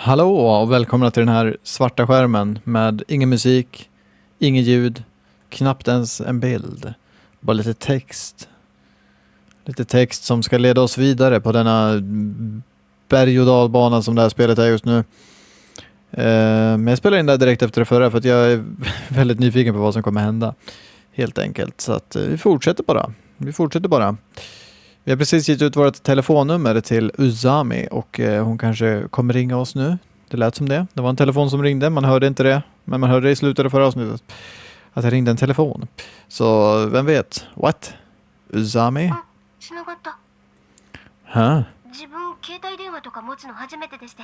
Hallå och välkomna till den här svarta skärmen med ingen musik, inget ljud, knappt ens en bild. Bara lite text. Lite text som ska leda oss vidare på denna berg- och dalbana som det här spelet är just nu. Men jag spelar in det direkt efter det förra för att jag är väldigt nyfiken på vad som kommer hända. Helt enkelt. Så att vi fortsätter bara. Vi har precis gett ut vårt telefonnummer till Uzami och hon kanske kommer ringa oss nu. Det lät som det. Det var en telefon som ringde, man hörde inte det. Men man hörde det i slutet av förra avsnittet. Att det ringde en telefon. Så vem vet? What? Uzami? Huh? 自分携帯電話とか持つの初めてでして、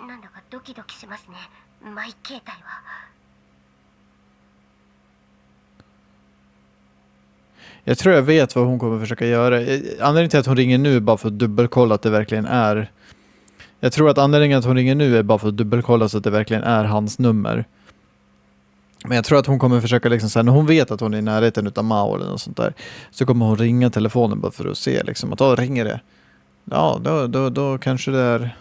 なんだかドキドキしますね。マイ携帯は。Jag tror jag vet vad hon kommer försöka göra. Anledningen till att hon ringer nu bara för att dubbelkolla att det verkligen är. Jag tror att anledningen att hon ringer nu är bara för att dubbelkolla så att det verkligen är hans nummer. Men jag tror att hon kommer försöka liksom så här, när hon vet att hon är i närheten utav Maou eller något sånt där, så kommer hon ringa telefonen bara för att se liksom att ringer det. Ja, då kanske det är.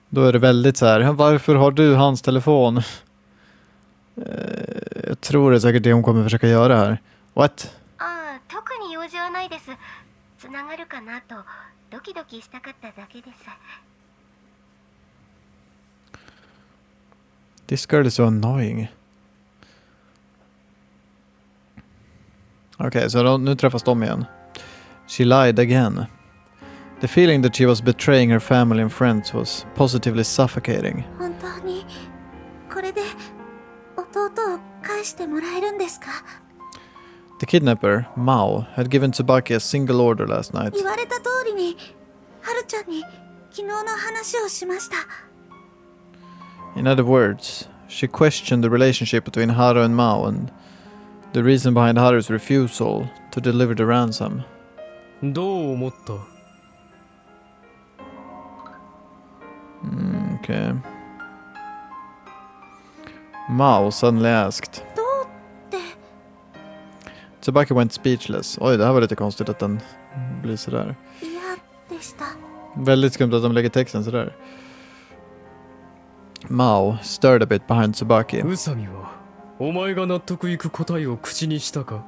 Då är det väldigt så här, varför har du hans telefon? Jag tror det är säkert det hon kommer försöka göra här. What? 特に用事はないです。つながるかなとドキドキしたかっただけです。 This girl is so annoying. Okej, så nu träffas de igen. She lied again. The feeling that she was betraying her family and friends was positively suffocating. 本当にこれで弟を返してもらえるんですか? The kidnapper, Maou, had given Tsubaki a single order last night. 言われた通りにハルちゃんに昨日の話をしました。 In other words, she questioned the relationship between Haru and Maou and the reason behind Haru's refusal to deliver the ransom. どう思った? Okay. Maou suddenly asked. どうって Tsubaki went speechless. Oj, det här var lite konstigt att den blir sådär. 嫌でした。 Väldigt skumt att de lägger texten sådär. Maou stirred a bit behind Tsubaki. 宇佐美はお前が納得いく答えを口にしたか?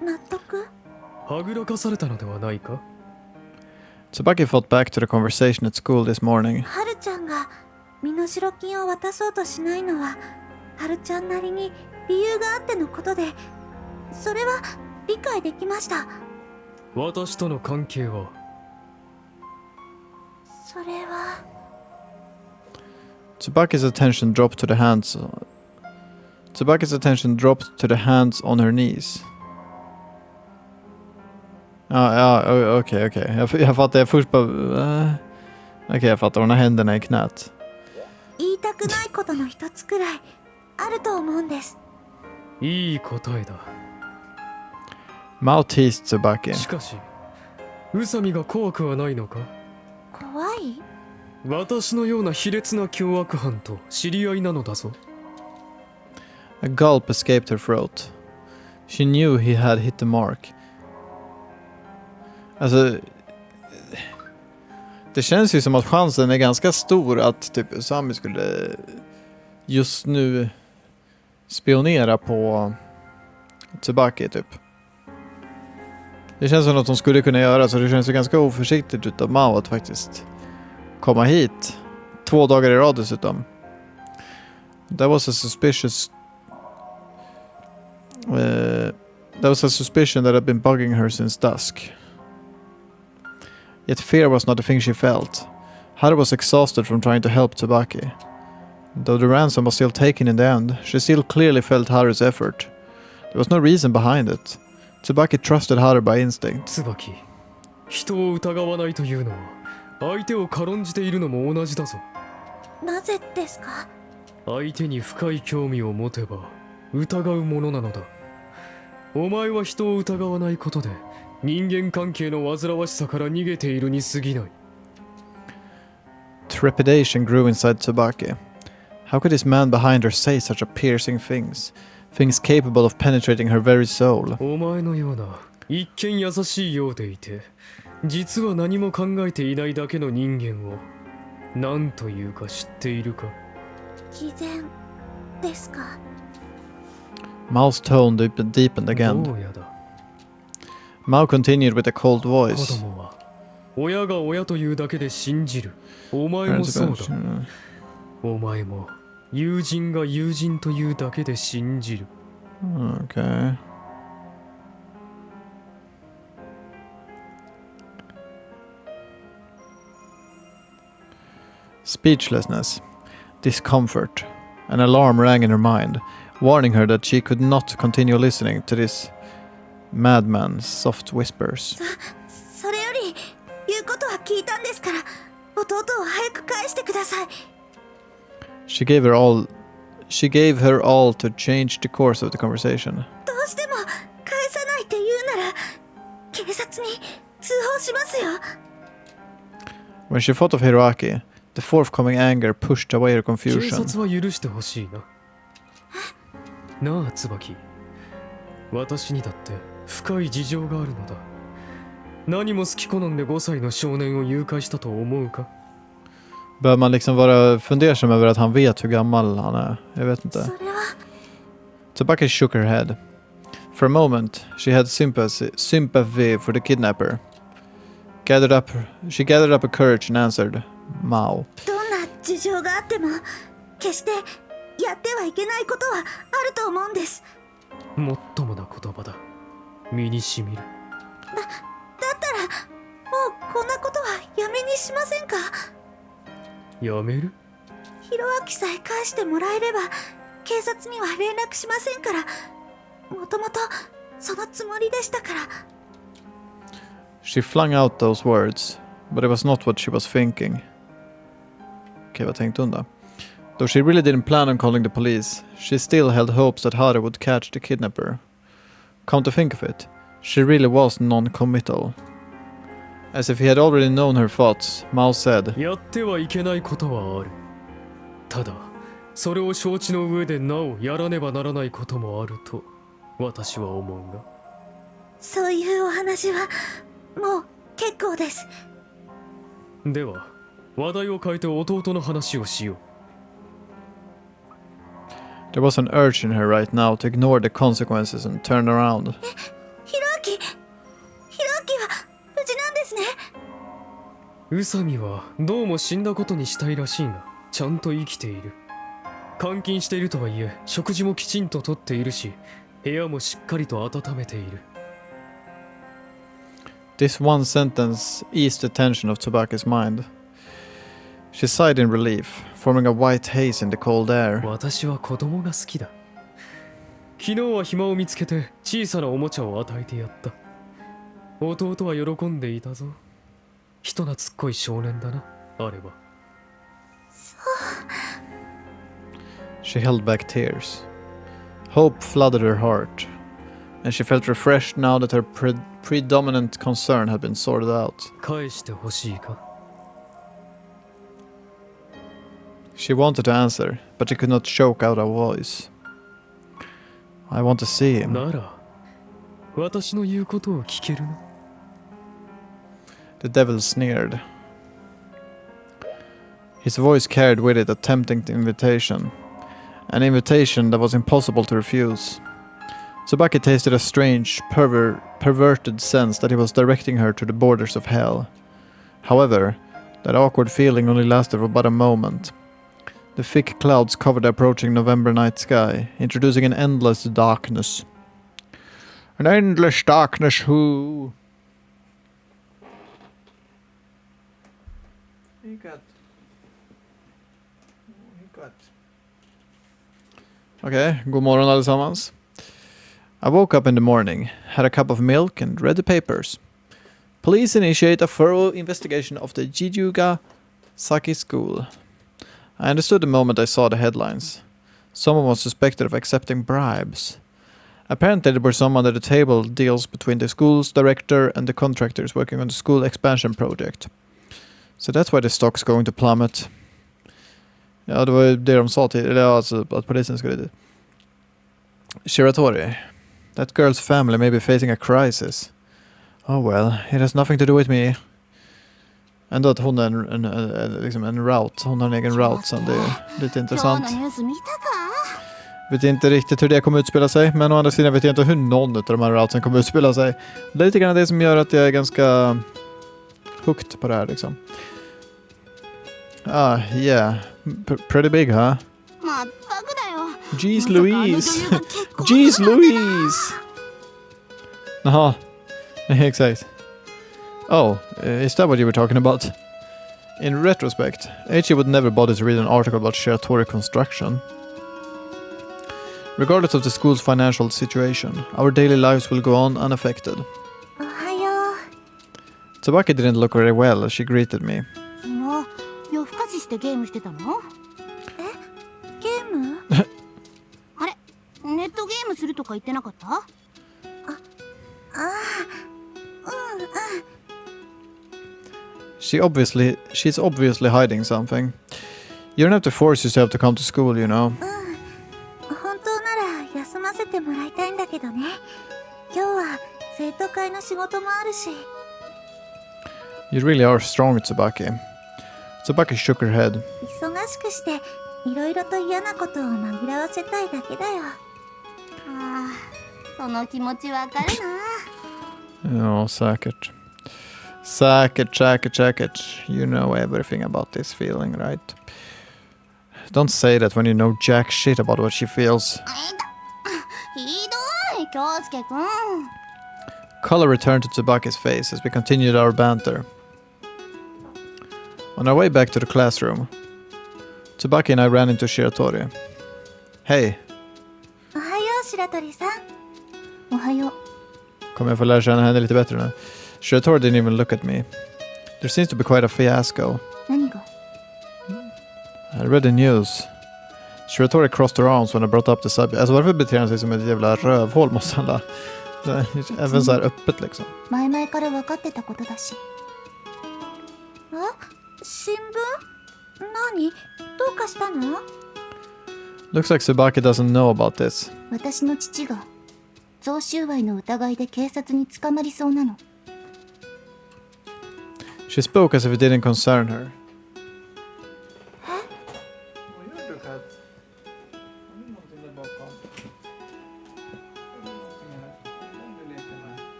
納得? はぐらかされたのではないか? Tsubaki thought back to the conversation at school this morning. ハルちゃんが身代金を渡そうとしないのはハルちゃんなりに理由があってのことで、それは理解できました。私との関係は? それは Tsubaki's attention dropped to the hands. Tsubaki's attention dropped to the hands on her knees. Okej. Jag fattar. Jag först bara. Okej, jag fattar. Hon har händerna i knät. 言いたくないことの一つくらいあると思うんです。いい答えだ。 Maou teased Tsubaki. しかし、宇佐美が怖くはないのか? 怖い? 私のような卑劣な凶悪犯と知り合いなのだぞ。 A gulp escaped her throat. She knew he had hit the mark. Alltså, det känns ju som att chansen är ganska stor att typ Usami skulle just nu spionera på Tsubaki typ. Det känns som att hon skulle kunna göra, så det känns ju ganska oförsiktigt utav Maou att faktiskt komma hit 2 dagar i rad dessutom. That was a suspicion that had been bugging her since dusk. Yet fear was not the thing she felt. Haru was exhausted from trying to help Tsubaki. Though the ransom was still taken in the end, she still clearly felt Haru's effort. There was no reason behind it. Tsubaki trusted Haru by instinct. 椿、人を疑わないというのは相手を軽んじているのも同じだぞ。なぜですか? 相手に深い興味を持てば疑うものなのだ。お前は人を疑わないことで人間関係の煩わしさから逃げているに過ぎない。 Trepidation grew inside Tsubaki. How could this man behind her say such a piercing things capable of penetrating her very soul? お前のような一見優しいようでいて、実は何も考えていないだけの人間を何というか知っているか？偽善ですか。 Mao's tone deepened ど again. うやだ。 Mao continued with a cold 子 voice. 供は親が親というだけで信じる。お前もそうだ。お前も友人が友人というだけで信じる。 Okay. Speechlessness, discomfort, an alarm rang in her mind, warning her that she could not continue listening to this madman's soft whispers. それより言うことは聞いたんですから、弟を早く返してください。 She gave her all to change the course of the conversation. どうしても返さないって言うなら警察に通報しますよ。 When she thought of Hiroaki, the forthcoming anger pushed away her 警 confusion. 察は許してほしいな。なあ椿、私にだって深い事情があるのだ。何も好き好んで5歳の少年を誘拐したと思うか？ Bör man liksom vara fundersam över att han vet hur gammal han är? Jag vet inte. それは Tabaki shook her head. For a moment, she had sympathy for the kidnapper. She gathered up her courage and answered, Mao. どんな事情があっても決してやってはいけないことはあると思うんです。もっともな言葉だ。身にしみる。だったらもうこんなことはやめにしませんか？やめる？ひろあきさえ返してもらえれば警察には連絡しませんから。もともとそのつもりでしたから。 She flung out those words, but it was not what she was thinking. Okej, vad tänkte hon då? Though she really didn't plan on calling the police, she still held hopes that Hara would catch the kidnapper. Come to think of it, she really was non-committal. As if he had already known her thoughts, Mao said, やってはいけないことはある。ただ、それを承知の上でなおやらねばならないこともあると私は思うが。そういうお話はもう結構です。では、話題を変えて弟の話をしよう。 There was an urge in her right now to ignore the consequences and turn around. ひろあきは無事なんですね。宇佐美はどうも死んだことにしたいらしいが、ちゃんと生きている。監禁しているとはいえ、食事もきちんととっているし、部屋もしっかりと温めている。 This one sentence eased the tension of Tabaki's mind. She sighed in relief, forming a white haze in the cold air. 私は子供が好きだ。昨日は暇を見つけて小さなおもちゃを与えてやった。弟は喜んでいたぞ。人懐っこい少年だな、あれば。 She held back tears. Hope flooded her heart, and she felt refreshed now that her predominant concern had been sorted out. 返してほしいか？ She wanted to answer, but she could not choke out a voice. I want to see him. なら、私の言うことを聞けるな。 The devil sneered. His voice carried with it a tempting invitation. An invitation that was impossible to refuse. Tsubaki tasted a strange, perverted sense that he was directing her to the borders of hell. However, that awkward feeling only lasted for but a moment. The thick clouds covered the approaching November night sky, introducing an endless darkness. An endless darkness who... Okay, god morgon allesammans. I woke up in the morning, had a cup of milk and read the papers. Police initiate a thorough investigation of the Jijuga Saki school. I understood the moment I saw the headlines. Someone was suspected of accepting bribes. Apparently there were some under the table deals between the school's director and the contractors working on the school expansion project. So that's why the stock's going to plummet. Ja, det var ju det de sa till, eller alltså att polisen skulle dit. Shiratori. That girl's family may be facing a crisis. Oh well, it has nothing to do with me. Ändå att hon är liksom en route. Hon har en egen route sen. Det är lite 今日 intressant. のニュース見たか？ Vet inte riktigt hur det kommer utspela sig. Men å andra sidan vet jag inte hur någon av de här routesen kommer utspela sig. Det är lite grann det som gör att jag är ganska hooked på det här liksom. Ah, yeah. Pretty big, huh? まったくだよ。 Jeez まさかあの女 Louise! 優が結婚 Jeez するなんてな。 Louise! Jaha, exakt. Oh, is that what you were talking about? In retrospect, Eiichi would never bother to read an article about Shiratori construction. Regardless of the school's financial situation, our daily lives will go on unaffected. おはよう。 Tsubaki didn't look very well as she greeted me. 昨日夜更かししてゲームしてたの？ゲーム？あれ、ネットゲームするとか言ってなかった？ああ、She's obviously hiding something. You don't have to force yourself to come to school, you know. 本当なら休ませてもらいたいんだけどね。今日は生徒会の仕事もあるし。 You really are strong, Tsubaki. Tsubaki shook her head. 忙しくしていろいろと嫌なことを紛らわせたいだけだよ。ああ、その気持ちわかるな。 Ja, säkert. Säkert. You know everything about this feeling, right? Don't say that when you know jack shit about what she feels. ひどい、京介くん。 Color returned to Tsubaki's face as we continued our banter. On our way back to the classroom, Tsubaki and I ran into Shiratori. Hey, おはよう、白鳥さん。おはよう。 kommer jag få lära känna henne lite bättre nu? Shiratori didn't even look at me. There seems to be quite a fiasco. 何が？ I read the news. Shiratori crossed her arms when I brought up the subject. Alltså varför beter han sig som ett jävla rövhål måste han även så här öppet liksom. 前々から分かってたことだし。新聞？何？どうかしたの？ Looks like Tsubaki doesn't know about this. 私の父が贈収賄の疑いで警察に捕まりそうなの。 She spoke as if it didn't concern her. "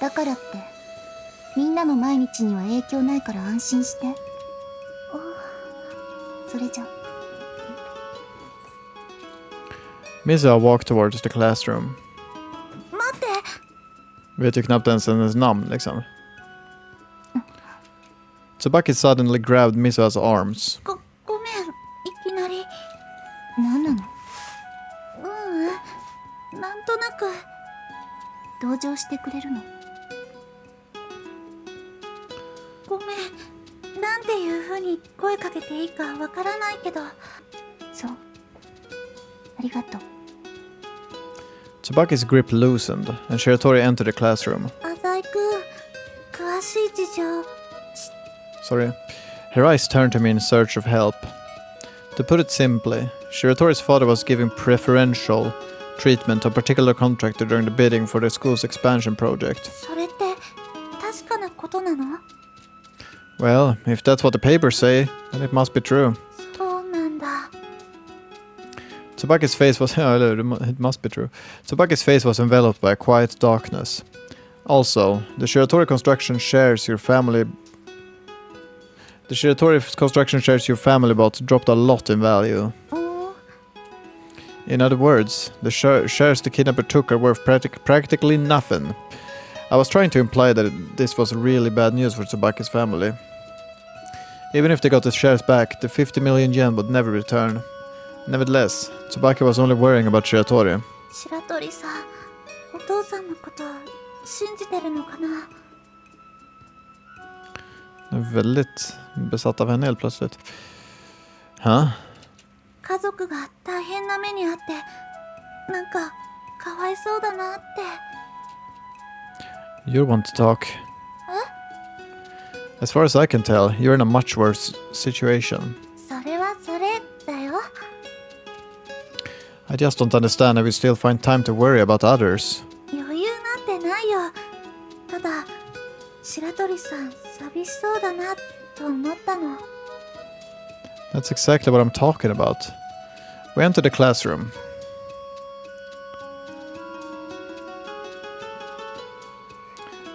だからってみんなの毎日には影響ないから安心して。それじゃ。 Mizuha walked towards the classroom. 待って。 Vet ju knappt ens hennes namn liksom. Tsubaki suddenly grabbed Mizuha's arms. ごめん、いきなり。何なの？なんとなく。同情してくれるの？ごめん、なんていう風に声かけていいかわからないけど。そう。ありがとう。 Tsubaki's grip loosened, and Shiratori entered the classroom. 浅井くん、詳しい事情。Sorry. Her eyes turned to me in search of help. To put it simply, Shiratori's father was giving preferential treatment to a particular contractor during the bidding for the school's expansion project. それって確かなことなの？ Well, if that's what the papers say, then it must be true. そうなんだ。 Tsubaki's face was... it must be true. Tsubaki's face was enveloped by a quiet darkness. Also, the Shiratori construction shares your family... The Shiratori construction shares your family bot dropped a lot in value. In other words, the shares the kidnapper took are worth practically nothing. I was trying to imply that this was really bad news for Tsubaki's family. Even if they got the shares back, the 50 million yen would never return. Nevertheless, Tsubaki was only worrying about Shiratori. 白鳥さん、お父さんのこと信じてるのかな？ Väldigt besatt av henne helt plötsligt. Huh? 家族が大変な目にあって、なんかかわいそうだなって。 You want to talk? As far as I can tell, you're in a much worse situation. それはそれだよ。 I just don't understand how you still find time to worry about others. 余裕なんてないだ。白鳥さん寂しそうだなと思ったの。 That's exactly what I'm talking about. We entered the classroom.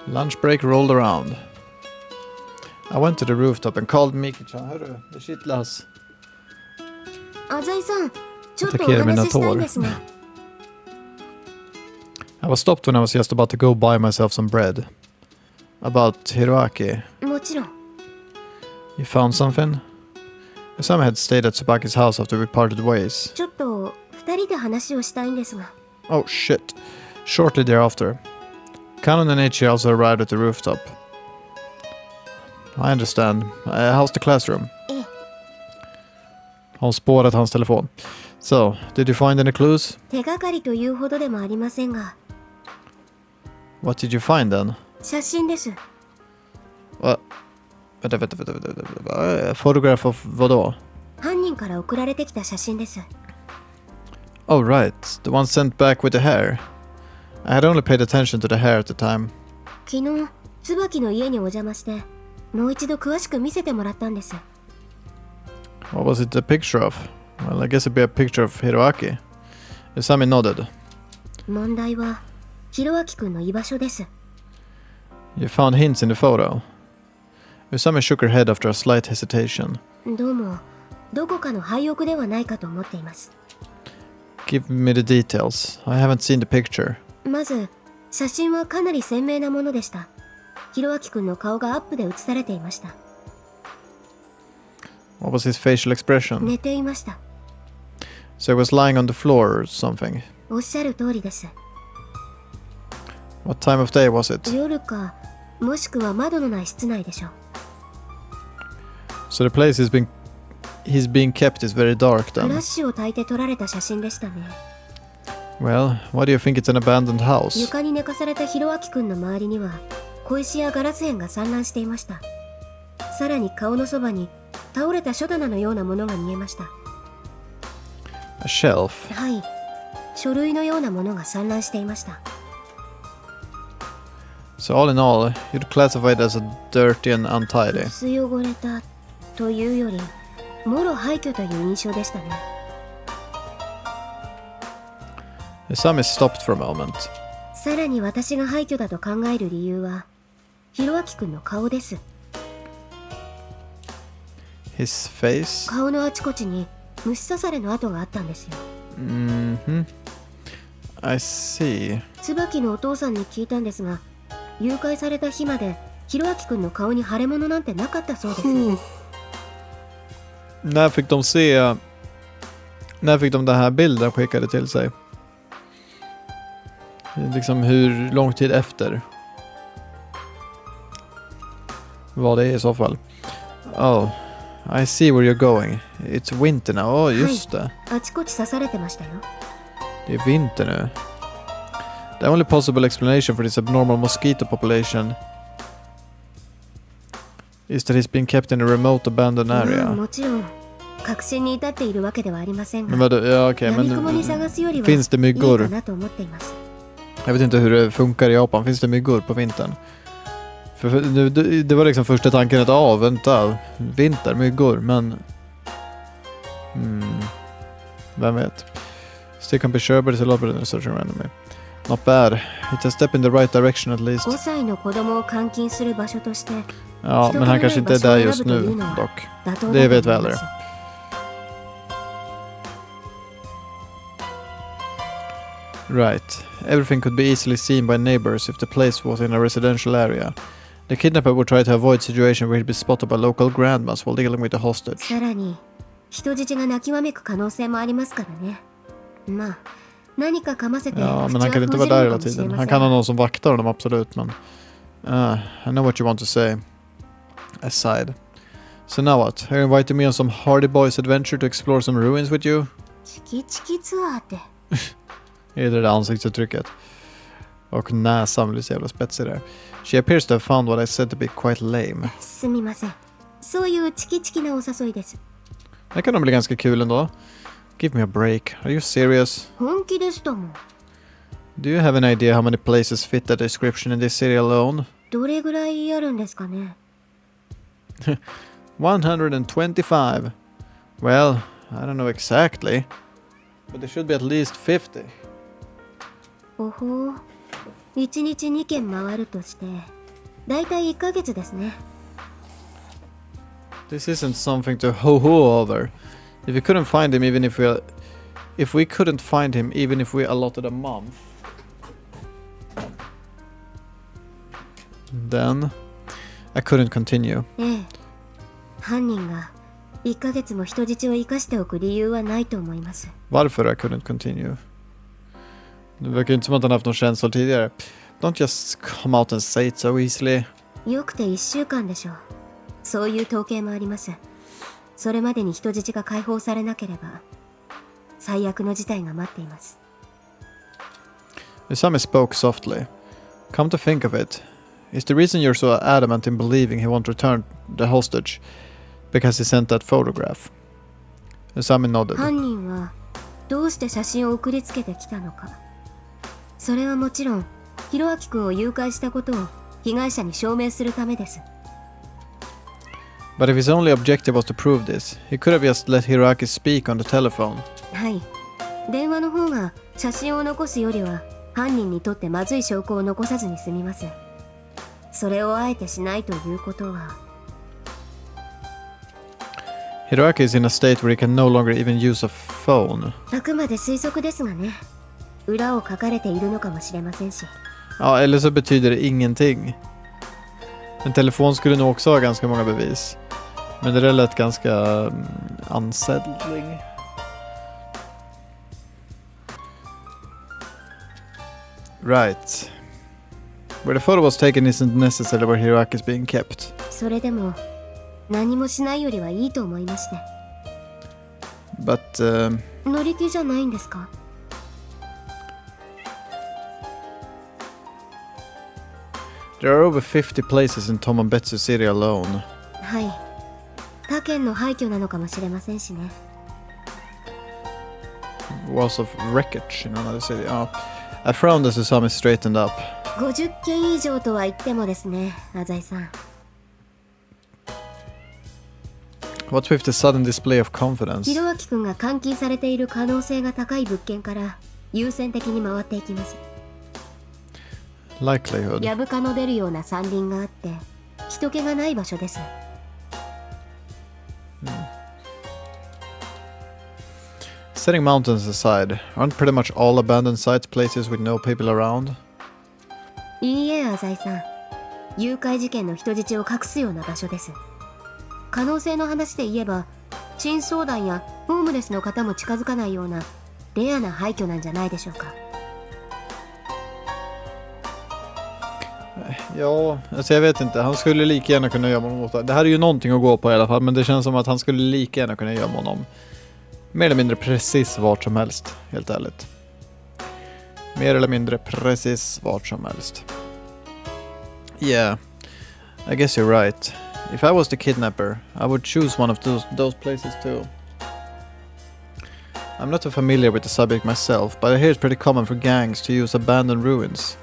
Lunch break rolled around. I went to the rooftop and called Miki-chan. Hörru, det kittlas. あざいさん、ちょっとお話ししたいんですね。 I was stopped when I was just about to go buy myself some bread. About Hiroaki. もちろん。 You found something? Usama had stayed at Tsubaki's house after we parted ways. ちょっと二人で話をしたいんですが。 Oh shit. Shortly thereafter, Kanon and Eiichi also arrived at the rooftop. I understand. How's the classroom? ええ。 Har spårat hans telefon. So, did you find any clues? 手がかりというほどでもありませんが。 What did you find then? 写真です。 What? Vänta. Photograph of vadå? 犯人から送られてきた写真です。 Oh right, the one sent back with the hair. I had only paid attention to the hair at the time. 昨日、椿の家にお邪魔して、もう一度詳しく見せてもらったんです。 What was it a picture of? Well, I guess it'd be a picture of Hiroaki. Usami nodded. 問題は、ひろあきくんの居場所です。 You found hints in the photo. Usami shook her head after a slight hesitation. どうも、どこかの廃屋ではないかと思っています。 Give me the details. I haven't seen the picture. まず、写真はかなり鮮明なものでした。ひろあきくんの顔がアップで写されていました。 What was his facial expression? 寝ていました。 So he was lying on the floor or something. おっしゃる通りです。 What time of day was it? 夜か、もしくは窓のない室内でしょう。 So the place he's being kept is very dark フラ then. ッシュを焚いて撮られた写真でしたね。 Well, why do you think it's an abandoned house? 床に寝かされたひろあきくんの周りには小石やガラス片が散乱していました。さらに顔のそばに倒れた書棚のようなものが見えました。 A shelf. はい、書類のようなものが散乱していました。 So all in all, you'd classify it as a dirty and untidy. 薄汚れたというよりもろ廃墟という印象でしたね。 Usami stopped for a moment. さらに私が廃墟だと考える理由はひろあきくんの顔です。 His face? 顔のあちこちに虫刺されの跡があったんですよ。 Mm-hmm. I see. 椿のお父さんに聞いたんですが、誘拐された日までひろあきくんの顔に腫れ物なんてなかったそうです。 När fick de se... När fick de den här bilden skickade till sig? Liksom hur lång tid efter? Vad det är i så fall. Oh, I see where you're going. It's winter now. Oh, just det. あちこち刺されてましたよ。 Det är vinter nu. The only possible explanation for this abnormal mosquito population is that he's been kept in a remote abandoned まあ area. もちろん確信に至っているわけではありません Men が、 vadå? Ja, okej, 闇雲に探 men すよりは finns det いいか myggor? なと思っています。 Jag vet inte hur det funkar i Japan. Finns det myggor på vintern? För det var liksom första tanken att vänta, vinter, myggor, men vem vet. Still can be sure, but it's a lot better than searching randomly. Not bad. It's a step in the right direction at least. 5歳の子供を監禁する場所として Ja, men han kanske inte är där just nu dock. 妥当 Det だ vet と vi 思い aldrig. ます。 Right. Everything could be easily seen by neighbors if the place was in a residential area. The kidnapper would try to avoid situation where he'd be spotted by local grandmas while dealing with the hostage. さらに人質が泣きわめく可能性もありますからね。まあ何かかませて Ja, 口 men は han kan 封 inte じ vara る där の hela かもしれ tiden. ま Han せ kan ha ん。 någon som vaktar honom, absolut, men... I know what you want to say. Aside. So now what? Are you inviting me on some Hardy Boys adventure to explore some ruins with you? チキチキツアーって。 Är det där ansiktsuttrycket? Och näsan blir så jävla spetsig där. She appears to have found what I said to be quite lame. すみません。そういうチキチキなお誘いです。 Det kan nog bli ganska kul ändå. Give me a break. Are you serious? 本気ですとも。 Do you have an idea how many places fit that description in this city alone? どれぐらいあるんですかね。125. Well, I don't know exactly, but there should be at least 50. おほう。1日2軒回るとして、だいたい1ヶ月ですね。This isn't something to ho-ho over. If we couldn't find him even if we couldn't find him even if we allotted a month, then I couldn't continue. ええ。犯人が1ヶ月も人質を生かしておく理由はないと思います。Varför I couldn't continue? Det verkar inte som att han haft någon känsla tidigare. Don't just come out and say it so easily. よくて1週間でしょう。そういう統計もあります。それまでに人質が解放されなければ最悪の事態が待っています。Isami spoke softly. Come to think of it, is the reason you're so adamant in believing he won't return the hostage because he sent that photograph? Isami nodded. 犯人はどうして写真を送りつけてきたのか。それはもちろん、ひろあきくんを誘拐したことを被害者に証明するためです。But if his only objective was to prove this, he could have just let Hiroaki speak on the telephone. はい。電話の方が写真を残すよりは犯人にとってまずい証拠を残さずに済みます。それをあえてしないということは。Hiroaki is in a state where he can no longer even use a phone. あくまで推測ですがね。裏を書かれているのかもしれませんし。Ja, eller så betyder det ingenting. En telefon skulle nog också ha ganska många bevis. Men det där lät ganska unsettling. Right. Where the photo was taken isn't necessarily where Hiroaki is being kept. それでも何もしないよりはいいと思いまして。But, 乗り気じゃないんですか？ there are over 50 places in Tomonbetsu City alone. はい。他県の廃墟なのかもしれませんしね。Walls of wreckage in another city. Oh, I frowned as Isami straightened up. 50件以上とは言ってもですね、浅井さん。What with the sudden display of confidence? ひろあきくんが監禁されている可能性が高い物件から優先的に回っていきます。Likelihood. やぶかの出るような山林があって人気がない場所です。Setting mountains aside, aren't pretty much all abandoned sites places with no people around? いいえ、浅井さん。誘拐事件の人質を隠すような場所です。可能性の話で言えば、珍相談やホームレスの方も近づかないようなレアな廃墟なんじゃないでしょうか。Ja, alltså jag vet inte. Han skulle lika gärna kunna gömma honom åt det. Det här är ju någonting att gå på i alla fall, men det känns som att han skulle lika gärna kunna gömma honom mer eller mindre precis vart som helst, helt ärligt. Mer eller mindre precis vart som helst. Yeah, I guess you're right. If I was the kidnapper, I would choose one of those places too. I'm not too familiar with the subject myself, but I hear it's pretty common for gangs to use abandoned ruins.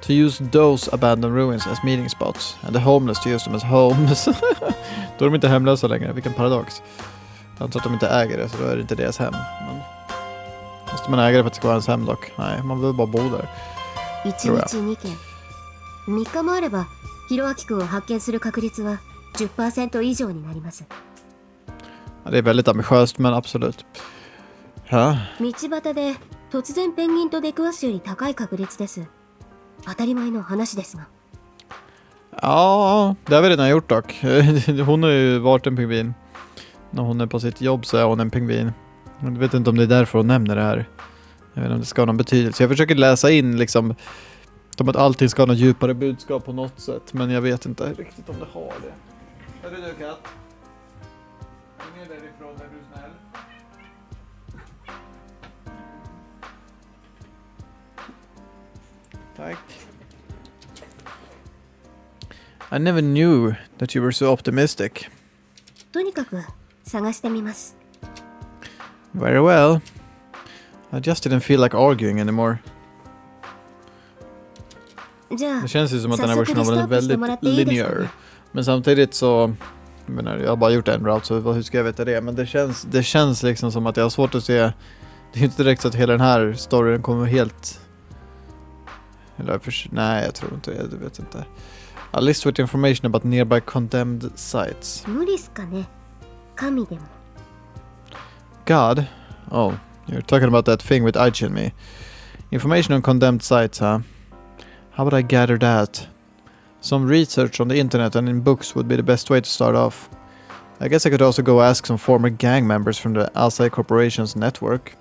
To use those abandoned ruins as meeting spots, and the homeless to use them as homes. Då är de inte hemlösa längre, vilken paradox. Jag antar att de inte äger det, så då är det inte deras hem. Men måste man äga det för att det ska vara ens hem dock? Nej, man vill bara bo där. 1日2件。3日もあれば、ひろあきくんを発見する確率は 10% 以上になります。Ja, det är väldigt ambitiöst, men absolut. Ja. 道端で突然ペンギンと出くわすより高い確率です。当たり前の話ですが。Ja, det har vi redan gjort dock. Hon har ju varit en pingvin. När hon är på sitt jobb så är hon en pingvin. Jag vet inte om det är därför hon nämner det här. Jag vet inte om det ska ha någon betydelse. Jag försöker läsa in liksom som att allting ska ha något djupare budskap på något sätt. Men jag vet inte riktigt om det har det. Är du katt? Gå ner därifrån, är du snäll? Tack. I never knew that you were so optimistic. とにかく探してみます。Very well. I just didn't feel like arguing anymore. じゃあ Det känns ju som att den här 早速 versionen リスト var アップしてもらっ väldigt ていいですか linear. Men samtidigt så... Jag menar, jag har bara gjort en route, så hur ska jag veta det? Men det känns liksom som att jag har svårt att se... Det är inte direkt så att hela den här storyn kommer helt... Eller nej, jag tror inte det. Jag vet inte. A list with information about nearby condemned sites. 無理っすかね神でも God? Oh, you're talking about that thing with Aichi and me. Information on condemned sites, huh? How would I gather that? Some research on the internet and in books would be the best way to start off. I guess I could also go ask some former gang members from the Asai Corporation's network.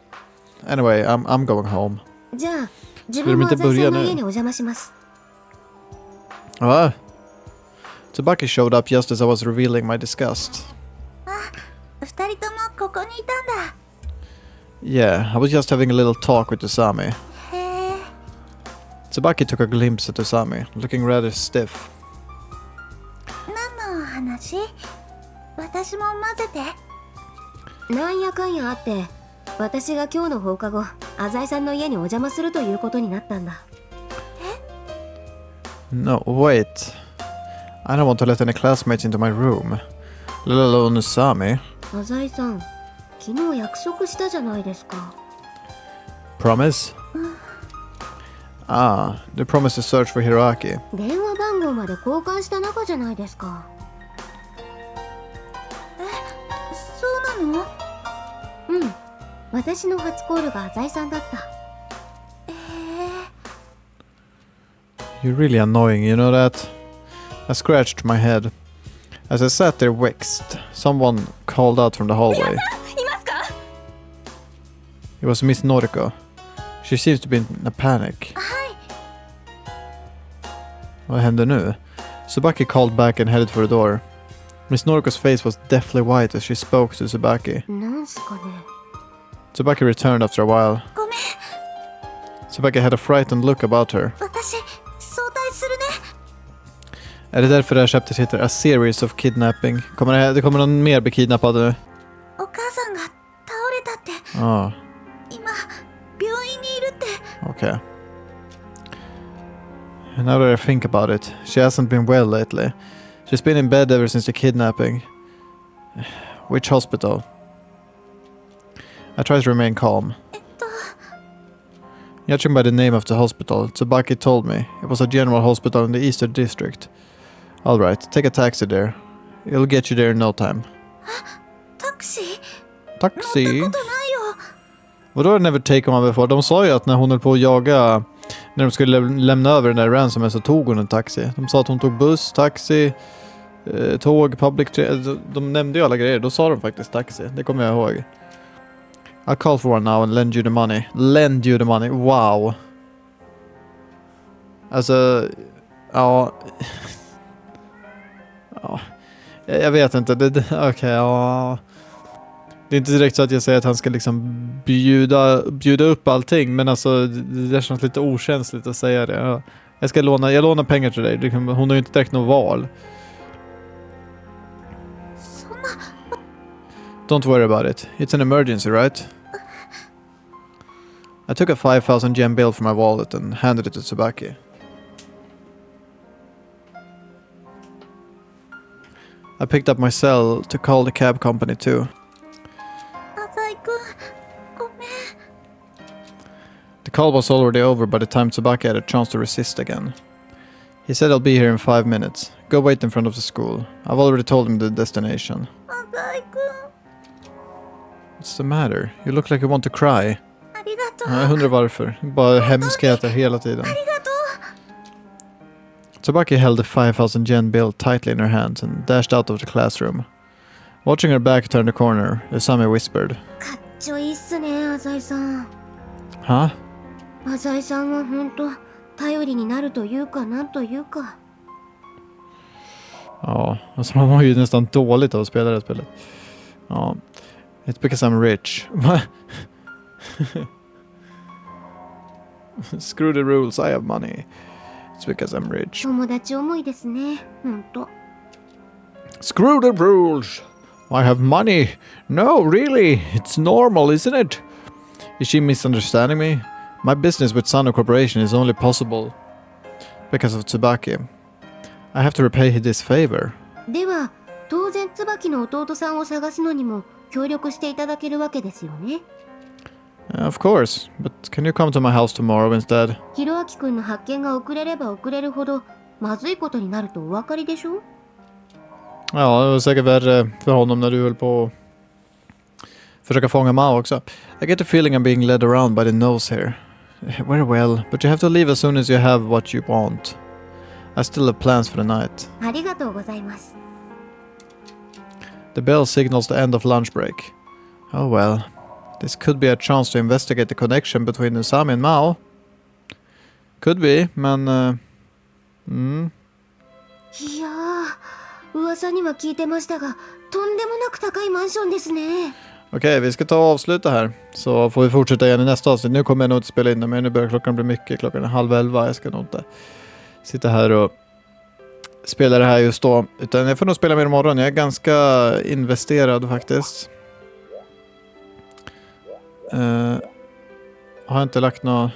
Anyway, I'm going home. じゃあ自分も浅井さんの家にお邪魔します What? Tsubaki showed up just as I was revealing my disgust. 二人ともここにいたんだ Yeah, I was just having a little talk with Usami. へえ Tsubaki took a glimpse at Usami, looking rather stiff. 何の話私も混ぜてなんやかんやあって私が今日の放課後浅井さんの家にお邪魔するということになったんだ No, wait. I don't want to let any classmates into my room. Let alone Usami. 浅井さん昨日約束したじゃないですか Promise? Ah, they promised to search for Hiroaki. 電話番号まで交換した仲じゃないですかそうなのうん私の初コールが浅井さんだった You're really annoying, you know that? I scratched my head. As I sat there vexed, someone called out from the hallway. いますか It was Miss Noriko. She seems to be in a panic. はい Vad hände nu? Tsubaki called back and headed for the door. Miss Noriko's face was deathly white as she spoke to Tsubaki. なんすかね Tsubaki returned after a while. ごめん Tsubaki had a frightened look about her. 私早退するね Är det därför det här chapteret heter A Series of Kidnapping? Det kommer någon mer bli kidnappad nu? お母さんが倒れたって Ah, 今病院にいるって okay. Now that I think about it, she hasn't been well lately. She's been in bed ever since the kidnapping. Which hospital? I try to remain calm. Judging by the name of the hospital, Tsubaki told me it was a general hospital in the Eastern District. Alright, take a taxi there. It'll get you there in no time. タクシー Taxi? 乗ったことないよ Vadå har never taken one before? De sa ju att när hon höll på att jaga, när de skulle lämna över den där ransomen så tog hon en taxi. De sa att hon tog buss, taxi, tåg, public... De nämnde ju alla grejer, då sa de faktiskt taxi. Det kommer jag ihåg. I'll call for one now and lend you the money. Lend you the money, wow. Alltså, ja... ja. Jag vet inte, okej, ja... Det är inte direkt så att jag säger att han ska liksom bjuda upp allting, men alltså det känns lite okänsligt att säga det. Ja. Jag lånar pengar till dig. Hon har ju inte direkt något val. Don't worry about it. It's an emergency, right? I took a 5,000 yen bill from my wallet and handed it to Tsubaki. I picked up my cell to call the cab company too. 浅井くんごめん The call was already over by the time Tsubaki had a chance to resist again. He said I'll be here in 5 minutes. Go wait in front of the school. I've already told him the destination. 浅井くん What's the matter? You look like you want to cry. ありがとう Jag undrar varför. Bara hemskheter hela tiden. ありがとう Tsubaki held the 5,000 yen bill tightly in her hands and dashed out of the classroom. Watching her back turn the corner, Usami whispered. かっちょいいっすね浅井さん Huh? 浅井さんは本当頼りになるというかなんというか Ja, alltså man var ju nästan dåligt av att spela det här spelet. Ja. It's because I'm rich. Screw the rules, I have money. It's because I'm rich. 友達思いですね本当 Screw the rules! I have money! No, really! It's normal, isn't it? Is she misunderstanding me? My business with Sano Corporation is only possible because of Tsubaki. I have to repay this favor. では当然椿の弟さんを探すのにも協力していただけるわけですよね。Of course, but can you come to my house tomorrow instead? ひろあきくんの発見が遅れれば遅れるほどまずいことになるとお分かりでしょ？ Ja, det var säkert värre för honom när du höll på att försöka fånga Maou också. I get the feeling I'm being led around by the nose here. Very well, but you have to leave as soon as you have what you want. I still have plans for the night. ありがとうございます。 The bell signals the end of lunch break. Oh well, this could be a chance to investigate the connection between Usami and Maou. Could be, men... いやー、噂には聞いてましたが、とんでもなく高いマンションですね。Okej, vi ska ta och avsluta här. Så får vi fortsätta igen i nästa avsnitt. Nu kommer jag nog inte spela in det, men nu börjar klockan bli mycket. Klockan är 10:30. Jag ska nog inte sitta här och spela det här just då. Utan jag får nog spela mer imorgon. Jag är ganska investerad faktiskt. Har jag inte lagt något...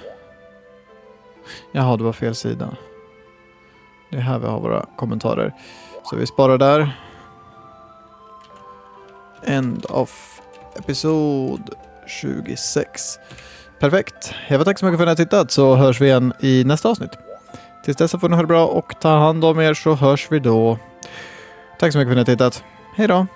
Jaha, det var fel sida. Det är här vi har våra kommentarer. Så vi sparar där. End of episod 26. Perfekt. Jag vill tacka så mycket för att ni har tittat, så hörs vi igen i nästa avsnitt. Tills dess får ni ha det bra och ta hand om er, så hörs vi då. Tack så mycket för att ni har tittat. Hej då!